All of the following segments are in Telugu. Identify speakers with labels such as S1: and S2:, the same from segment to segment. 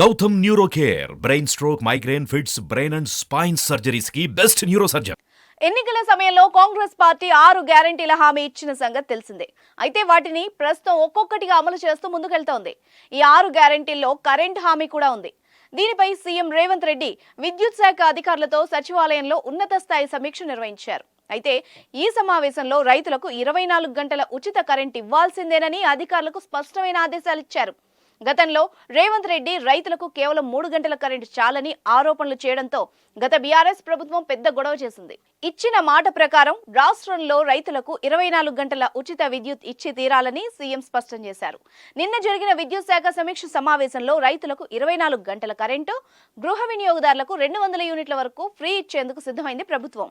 S1: Gautam neuro care brain stroke migraine fits brain and spine surgeries కి బెస్ట్ న్యూరో సర్జన్.
S2: ఎన్నికల సమయంలో కాంగ్రెస్ పార్టీ 6 గ్యారెంటీల హామీ ఇచ్చిన సంగతి తెలిసిందే. అయితే వాటిని ప్రస్తుతం ఒక్కొక్కటిగా అమలు చేస్తూ ముందుకెళ్తోంది. ఈ 6 గ్యారెంటీల్లో కరెంట్ హామీ కూడా ఉంది. దీనిపై సీఎం రేవంత్ రెడ్డి విద్యుత్ శాఖ అధికారులతో సచివాలయంలో ఉన్నత స్థాయి సమీక్ష నిర్వహించారు. అయితే ఈ సమావేశంలో రైతులకు 24 గంటల ఉచిత కరెంట్ ఇవ్వాల్సిందేనని అధికారులకు స్పష్టమైన ఆదేశాలు ఇచ్చారు. గతంలో రేవంత్ రెడ్డి రైతులకు కేవలం 3 గంటల కరెంటు చాలని ఆరోపణలు చేయడంతో గత బీఆర్ఎస్ ప్రభుత్వం పెద్ద గొడవ చేసింది. ఇచ్చిన మాట ప్రకారం రాష్ట్రంలో రైతులకు 24 గంటల ఉచిత విద్యుత్ ఇచ్చి తీరాలని సీఎం స్పష్టం చేశారు. నిన్న జరిగిన విద్యుత్ శాఖ సమీక్ష సమావేశంలో రైతులకు 24 గంటల కరెంటు, గృహ వినియోగదారులకు 200 యూనిట్ల వరకు ఫ్రీ ఇచ్చేందుకు సిద్ధమైంది ప్రభుత్వం.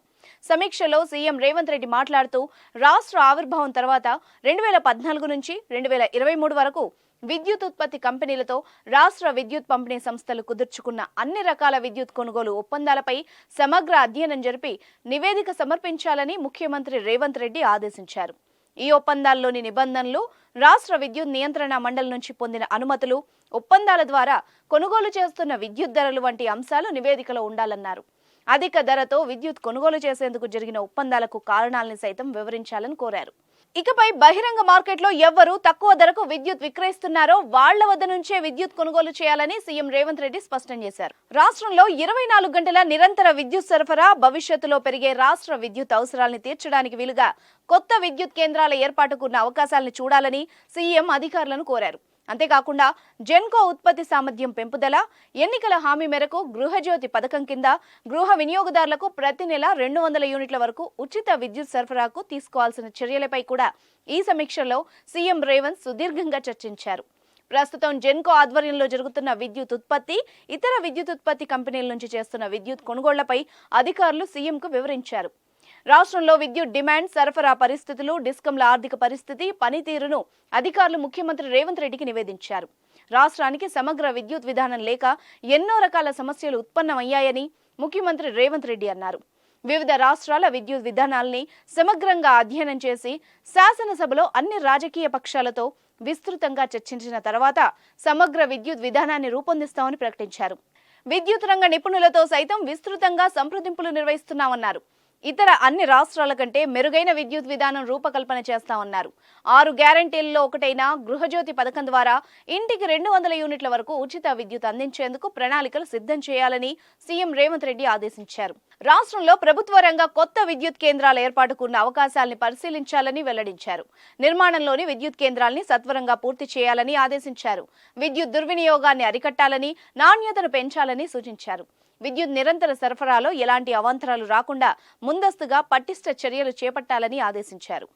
S2: సమీక్షలో సీఎం రేవంత్ రెడ్డి మాట్లాడుతూ రాష్ట్ర ఆవిర్భావం తర్వాత 2014 నుంచి 2023 వరకు విద్యుత్ ఉత్పత్తి కంపెనీలతో రాష్ట్ర విద్యుత్ పంపిణీ సంస్థలు కుదుర్చుకున్న అన్ని రకాల విద్యుత్ కొనుగోలు ఒప్పందాలపై సమగ్ర అధ్యయనం జరిపి నివేదిక సమర్పించాలని ముఖ్యమంత్రి రేవంత్ రెడ్డి ఆదేశించారు. ఈ ఒప్పందాల్లోని నిబంధనలు, రాష్ట్ర విద్యుత్ నియంత్రణ మండలి నుంచి పొందిన అనుమతులు, ఒప్పందాల ద్వారా కొనుగోలు చేస్తున్న విద్యుత్ ధరలు వంటి అంశాలు నివేదికలో ఉండాలన్నారు. అధిక ధరతో విద్యుత్ కొనుగోలు చేసేందుకు జరిగిన ఒప్పందాలకు కారణాలను సైతం వివరించాలని కోరారు. ఇకపై బహిరంగ మార్కెట్లో ఎవ్వరు తక్కువ ధరకు విద్యుత్ విక్రయిస్తున్నారో వాళ్ల వద్ద నుంచే విద్యుత్ కొనుగోలు చేయాలని సీఎం రేవంత్ రెడ్డి స్పష్టం చేశారు. రాష్ట్రంలో 24 గంటల నిరంతర విద్యుత్ సరఫరా, భవిష్యత్తులో పెరిగే రాష్ట్ర విద్యుత్ అవసరాలను తీర్చడానికి వీలుగా కొత్త విద్యుత్ కేంద్రాల ఏర్పాటుకు ఉన్న అవకాశాలను చూడాలని సీఎం అధికారులను కోరారు. అంతేకాకుండా జెన్కో ఉత్పత్తి సామర్థ్యం పెంపుదల, ఎన్నికల హామీ మేరకు గృహజ్యోతి పథకం కింద గృహ వినియోగదారులకు ప్రతి నెల 200 యూనిట్ల వరకు ఉచిత విద్యుత్ సరఫరాకు తీసుకోవాల్సిన చర్యలపై కూడా ఈ సమీక్షలో సీఎం రేవంత్ సుదీర్ఘంగా చర్చించారు. ప్రస్తుతం జెన్కో ఆధ్వర్యంలో జరుగుతున్న విద్యుత్ ఉత్పత్తి, ఇతర విద్యుత్ ఉత్పత్తి కంపెనీల నుంచి చేస్తున్న విద్యుత్ కొనుగోళ్లపై అధికారులు సీఎంకు వివరించారు. రాష్ట్రంలో విద్యుత్ డిమాండ్, సరఫరా పరిస్థితులు, డిస్కంల ఆర్థిక పరిస్థితి, పనితీరును అధికారులు ముఖ్యమంత్రి రేవంత్ రెడ్డికి నివేదించారు. రాష్ట్రానికి సమగ్ర విద్యుత్ విధానం లేక ఎన్నో రకాల సమస్యలు ఉత్పన్నమయ్యాయని ముఖ్యమంత్రి రేవంత్ రెడ్డి అన్నారు. వివిధ రాష్ట్రాల విద్యుత్ విధానాల్ని సమగ్రంగా అధ్యయనం చేసి శాసనసభలో అన్ని రాజకీయ పక్షాలతో విస్తృతంగా చర్చించిన తర్వాత సమగ్ర విద్యుత్ విధానాన్ని రూపొందిస్తామని ప్రకటించారు. విద్యుత్ రంగ నిపుణులతో సైతం విస్తృతంగా సంప్రదింపులు నిర్వహిస్తున్నామన్నారు. ఇతర అన్ని రాష్ట్రాల కంటే మెరుగైన విద్యుత్ విధానం రూపకల్పన చేస్తామన్నారు. 6 గ్యారెంటీల్లో ఒకటైన గృహజ్యోతి పథకం ద్వారా ఇంటికి 200 యూనిట్ల వరకు ఉచిత విద్యుత్ అందించేందుకు ప్రణాళికలు సిద్ధం చేయాలని సీఎం రేవంత్ రెడ్డి ఆదేశించారు. రాష్ట్రంలో ప్రభుత్వ రంగ కొత్త విద్యుత్ కేంద్రాల ఏర్పాటుకు ఉన్న అవకాశాలను పరిశీలించాలని వెల్లడించారు. నిర్మాణంలోని విద్యుత్ కేంద్రాల్ని సత్వరంగా పూర్తి చేయాలని ఆదేశించారు. విద్యుత్ దుర్వినియోగాన్ని అరికట్టాలని, నాణ్యతను పెంచాలని సూచించారు. విద్యుత్ నిరంతర సరఫరాలో ఎలాంటి అవాంతరాలు రాకుండా ముందస్తుగా పటిష్ట చర్యలు చేపట్టాలని ఆదేశించారు.